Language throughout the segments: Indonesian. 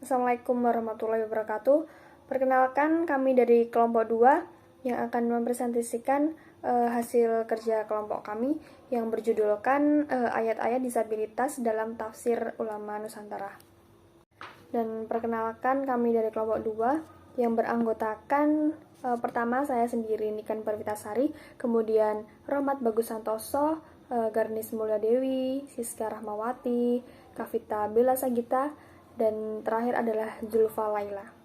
Assalamualaikum warahmatullahi wabarakatuh. Perkenalkan, kami dari kelompok 2 yang akan mempresentasikan hasil kerja kelompok kami yang berjudulkan ayat-ayat disabilitas dalam tafsir ulama Nusantara. Dan perkenalkan, kami dari kelompok 2 yang beranggotakan pertama saya sendiri Niken Perwitasari, kemudian Rohmat Bagus Santoso, Garnis Mulyadewi, Siska Rahmawati, Kavita Bella Sagita, dan terakhir adalah Zulfa Laila.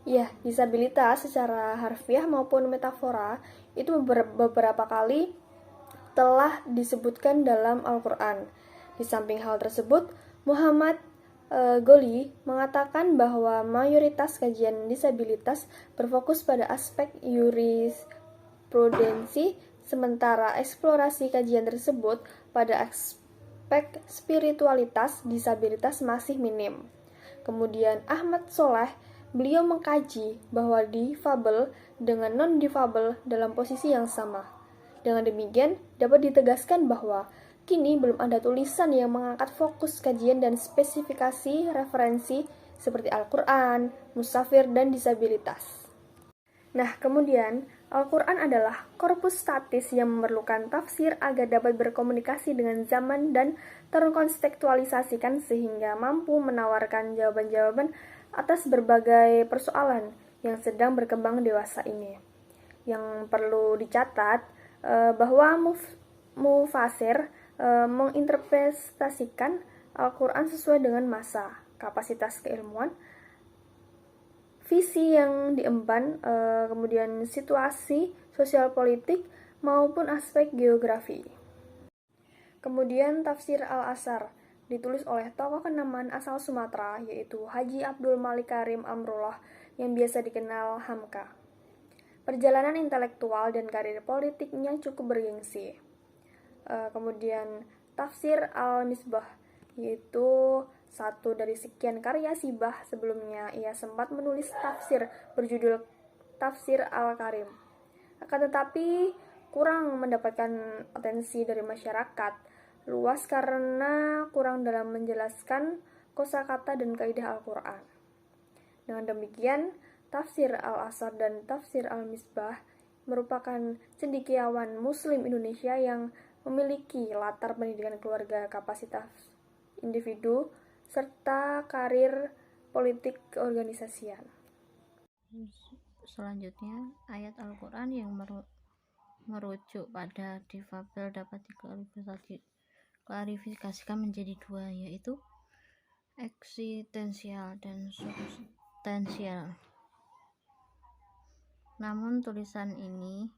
Ya, disabilitas secara harfiah maupun metafora itu beberapa kali telah disebutkan dalam Al-Quran. Di samping hal tersebut, Muhammad Ghali mengatakan bahwa mayoritas kajian disabilitas berfokus pada aspek jurisprudensi, sementara eksplorasi kajian tersebut pada aspek spiritualitas disabilitas masih minim. Kemudian Ahmad Soleh, beliau mengkaji bahwa difabel dengan non-difabel dalam posisi yang sama. Dengan demikian, dapat ditegaskan bahwa kini belum ada tulisan yang mengangkat fokus kajian dan spesifikasi referensi seperti Al-Quran, Musafir, dan disabilitas. Nah, kemudian Al-Quran adalah korpus statis yang memerlukan tafsir agar dapat berkomunikasi dengan zaman dan terkontekstualisasikan sehingga mampu menawarkan jawaban-jawaban atas berbagai persoalan yang sedang berkembang dewasa ini. Yang perlu dicatat bahwa mufasir menginterpretasikan Al-Quran sesuai dengan masa, kapasitas keilmuan, visi yang diemban, kemudian situasi sosial politik maupun aspek geografi. Kemudian tafsir Al-Asar ditulis oleh tokoh kenamaan asal Sumatera, yaitu Haji Abdul Malik Karim Amrullah yang biasa dikenal Hamka. Perjalanan intelektual dan karir politiknya cukup bergengsi. Kemudian tafsir Al-Misbah, yaitu satu dari sekian karya Sibah. Sebelumnya ia sempat menulis tafsir berjudul Tafsir Al-Karim, akan tetapi kurang mendapatkan atensi dari masyarakat luas karena kurang dalam menjelaskan kosakata dan kaidah Al-Quran. Dengan demikian, tafsir Al-Asar dan tafsir Al-Misbah merupakan cendekiawan Muslim Indonesia yang memiliki latar pendidikan keluarga, kapasitas individu, serta karir politik keorganisasian. Selanjutnya, ayat Al-Quran yang merujuk pada difabel dapat diklarifikasikan menjadi dua, yaitu eksistensial dan substansial. Namun tulisan ini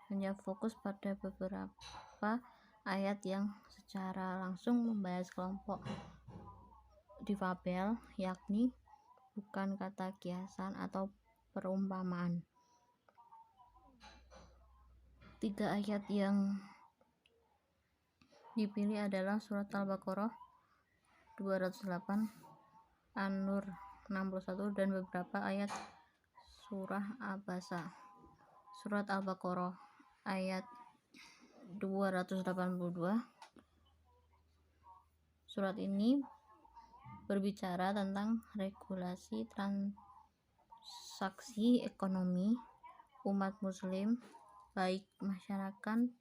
hanya fokus pada beberapa ayat yang secara langsung membahas kelompok difabel, yakni bukan kata kiasan atau perumpamaan. 3 ayat yang dipilih adalah surat Al-Baqarah 208, An-Nur 61, dan beberapa ayat surah Abasa. Surat Al-Baqarah ayat 282. Surat ini berbicara tentang regulasi transaksi ekonomi umat muslim, baik masyarakat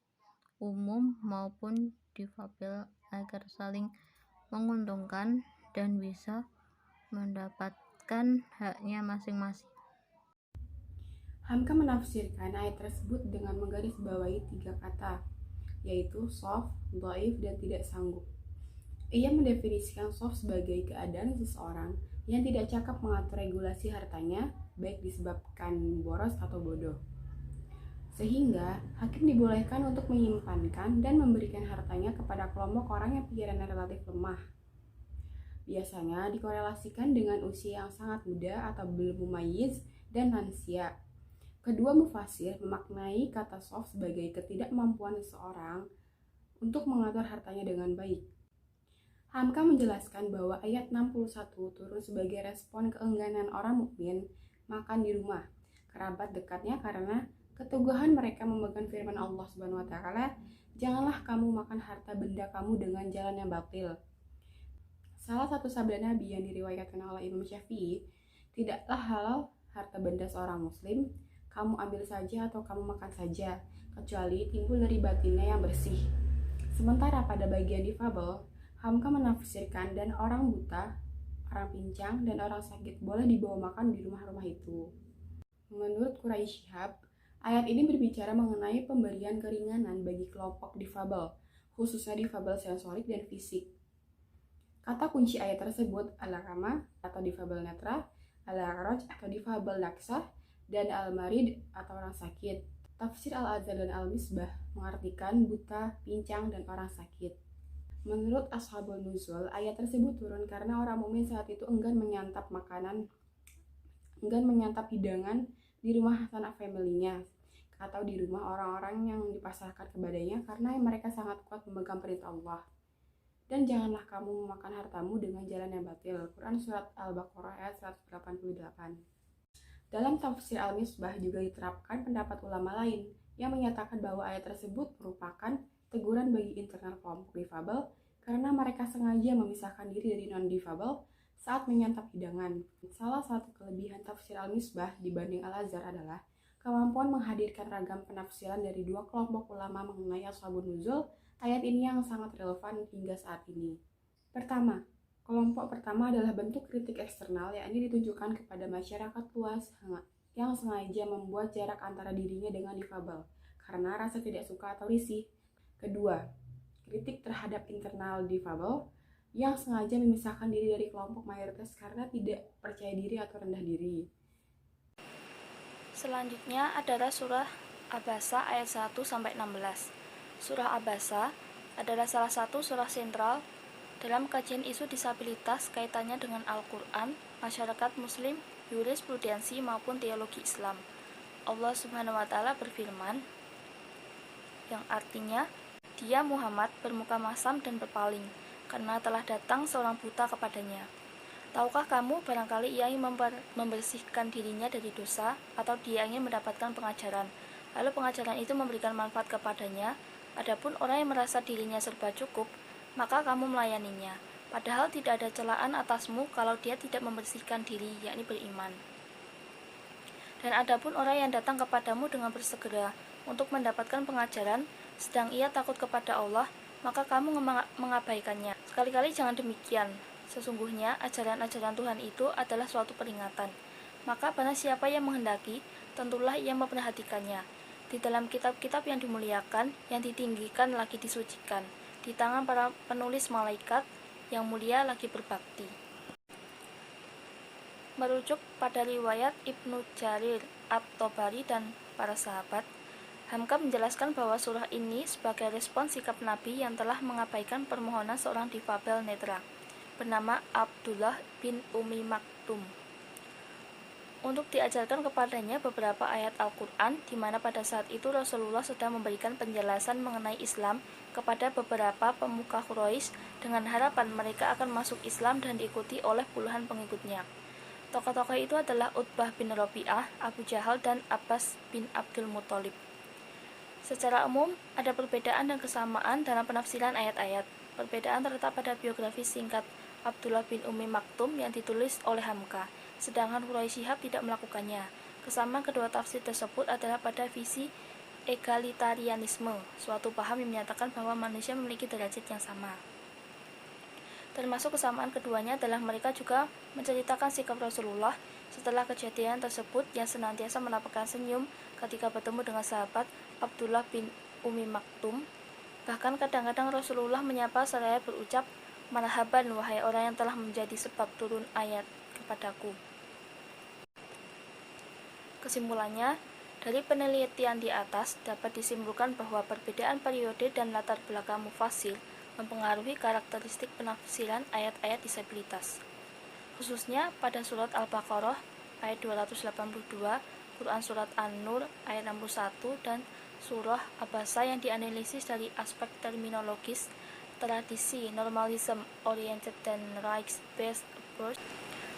umum maupun difabel, agar saling menguntungkan dan bisa mendapatkan haknya masing-masing. Hamka menafsirkan ayat tersebut dengan menggarisbawahi 3 kata, yaitu soft, dhaif, dan tidak sanggup. Ia mendefinisikan soft sebagai keadaan seseorang yang tidak cakap mengatur regulasi hartanya, baik disebabkan boros atau bodoh. Sehingga hakim dibolehkan untuk menyimpankan dan memberikan hartanya kepada kelompok orang yang pikirannya relatif lemah. Biasanya dikorelasikan dengan usia yang sangat muda atau belum mumayyiz dan lansia. Kedua mufasir memaknai kata soft sebagai ketidakmampuan seseorang untuk mengatur hartanya dengan baik. Hamka menjelaskan bahwa ayat 61 turun sebagai respon keengganan orang mukmin makan di rumah kerabat dekatnya karena keteguhan mereka memegang firman Allah Subhanahu wa taala, "Janganlah kamu makan harta benda kamu dengan jalan yang batil." Salah satu sabda Nabi yang diriwayatkan oleh Imam Syafi'i, tidaklah halal harta benda seorang muslim, kamu ambil saja atau kamu makan saja, kecuali timbul dari batinnya yang bersih. Sementara pada bagian difabel, Hamka menafsirkan dan orang buta, orang pincang, dan orang sakit boleh dibawa makan di rumah-rumah itu. Menurut Quraisy Shihab, ayat ini berbicara mengenai pemberian keringanan bagi kelompok difabel, khususnya difabel sensorik dan fisik. Kata kunci ayat tersebut al-Rama atau difabel netra, al-Araj atau difabel naksah, dan al-Marid atau orang sakit. Tafsir Al-Azhar dan Al-Misbah mengartikan buta, pincang, dan orang sakit. Menurut Ashabul Nuzul, ayat tersebut turun karena orang mukmin saat itu enggan menyantap hidangan di rumah sanak family-nya atau di rumah orang-orang yang dipasrahkan kepadanya karena mereka sangat kuat memegang perintah Allah. Dan janganlah kamu memakan hartamu dengan jalan yang batil. Quran Surat Al-Baqarah ayat 188. Dalam tafsir Al-Misbah juga diterapkan pendapat ulama lain yang menyatakan bahwa ayat tersebut merupakan teguran bagi internal kelompok difabel karena mereka sengaja memisahkan diri dari non-difabel saat menyantap hidangan. Salah satu kelebihan tafsir Al-Misbah dibanding Al-Azhar adalah kemampuan menghadirkan ragam penafsiran dari dua kelompok ulama mengenai Ashabun Nuzul. Ayat ini yang sangat relevan hingga saat ini. Pertama, kelompok pertama adalah bentuk kritik eksternal yang ini ditujukan kepada masyarakat luas yang sengaja membuat jarak antara dirinya dengan difabel karena rasa tidak suka atau risih. Kedua, kritik terhadap internal difabel yang sengaja memisahkan diri dari kelompok mayoritas karena tidak percaya diri atau rendah diri. Selanjutnya adalah surah Abasa ayat 1-16. Surah Abasa adalah salah satu surah sentral dalam kajian isu disabilitas kaitannya dengan Al-Quran, masyarakat muslim, jurisprudensi maupun teologi Islam. Allah Subhanahu wa Ta'ala berfirman, yang artinya, Dia Muhammad bermuka masam dan berpaling, karena telah datang seorang buta kepadanya. Tahukah kamu barangkali ia ingin membersihkan dirinya dari dosa, atau dia ingin mendapatkan pengajaran, lalu pengajaran itu memberikan manfaat kepadanya. Adapun orang yang merasa dirinya serba cukup, maka kamu melayaninya, padahal tidak ada celaan atasmu kalau dia tidak membersihkan diri, yakni beriman. Dan adapun orang yang datang kepadamu dengan bersegera untuk mendapatkan pengajaran, sedang ia takut kepada Allah, maka kamu mengabaikannya. Sekali-kali jangan demikian. Sesungguhnya ajaran-ajaran Tuhan itu adalah suatu peringatan. Maka barang siapa yang menghendaki, tentulah ia memperhatikannya. Di dalam kitab-kitab yang dimuliakan, yang ditinggikan lagi disucikan, di tangan para penulis malaikat yang mulia lagi berbakti. Merujuk pada riwayat Ibnu Jarir At-Tabari dan para sahabat, Hamka menjelaskan bahwa surah ini sebagai respon sikap Nabi yang telah mengabaikan permohonan seorang difabel netra bernama Abdullah bin Umi Maktum untuk diajarkan kepadanya beberapa ayat Al-Quran, di mana pada saat itu Rasulullah sedang memberikan penjelasan mengenai Islam kepada beberapa pemuka Quraisy dengan harapan mereka akan masuk Islam dan diikuti oleh puluhan pengikutnya. Tokoh-tokoh itu adalah Utbah bin Rabi'ah, Abu Jahal, dan Abbas bin Abdul Muthalib. Secara umum, ada perbedaan dan kesamaan dalam penafsiran ayat-ayat. Perbedaan terletak pada biografi singkat Abdullah bin Umi Maktum yang ditulis oleh Hamka, sedangkan Quraisy Shihab tidak melakukannya. Kesamaan kedua tafsir tersebut adalah pada visi egalitarianisme, suatu paham yang menyatakan bahwa manusia memiliki derajat yang sama. Termasuk kesamaan keduanya adalah mereka juga menceritakan sikap Rasulullah setelah kejadian tersebut yang senantiasa menampakkan senyum ketika bertemu dengan sahabat Abdullah bin Umi Maktum. Bahkan kadang-kadang Rasulullah menyapa seraya berucap, "Marhaban wahai orang yang telah menjadi sebab turun ayat kepadaku." Kesimpulannya, dari penelitian di atas dapat disimpulkan bahwa perbedaan periode dan latar belakang mufassir mempengaruhi karakteristik penafsiran ayat-ayat disabilitas. Khususnya pada surat Al-Baqarah ayat 282, Quran surat An-Nur ayat 61, dan surah Abasa yang dianalisis dari aspek terminologis, tradisi, normalism oriented, dan rights-based approach.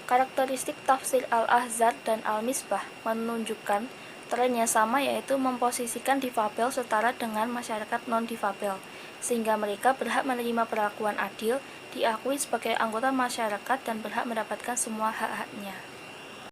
Karakteristik tafsir Al-Ahzab dan Al-Misbah menunjukkan Trennya sama, yaitu memposisikan difabel setara dengan masyarakat non-difabel, sehingga mereka berhak menerima perlakuan adil, diakui sebagai anggota masyarakat, dan berhak mendapatkan semua hak-haknya.